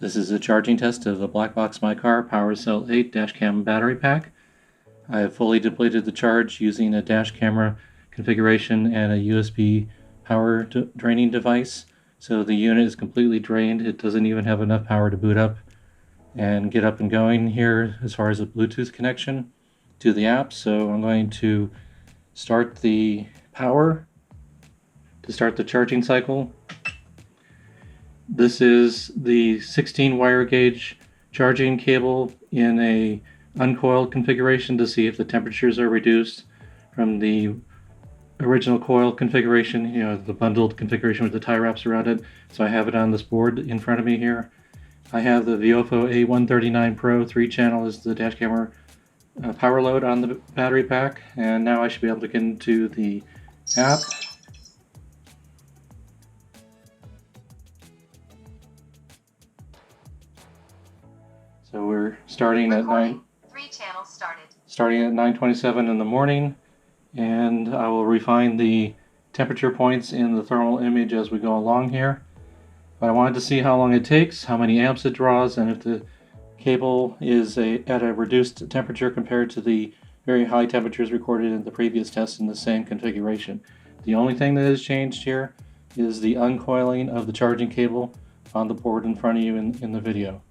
This is a charging test of the BlackboxMyCar PowerCell 8 dash cam battery pack. I have fully depleted the charge using a dash camera configuration and a USB power draining device. So the unit is completely drained. It doesn't even have enough power to boot up and get up and going here as far as a Bluetooth connection to the app. So I'm going to start the power to start the charging cycle. This is the 16 wire gauge charging cable in a uncoiled configuration to see if the temperatures are reduced from the original coil configuration, the bundled configuration with the tie wraps around it. So I have it on this board in front of me here. I have the Viofo A139 Pro 3-channel as the dash camera power load on the battery pack, and now I should be able to get into the app. So we're starting at 9:27 in the morning, and I will refine the temperature points in the thermal image as we go along here. But I wanted to see how long it takes, how many amps it draws, and if the cable is at a reduced temperature compared to the very high temperatures recorded in the previous test in the same configuration. The only thing that has changed here is the uncoiling of the charging cable on the board in front of you in the video.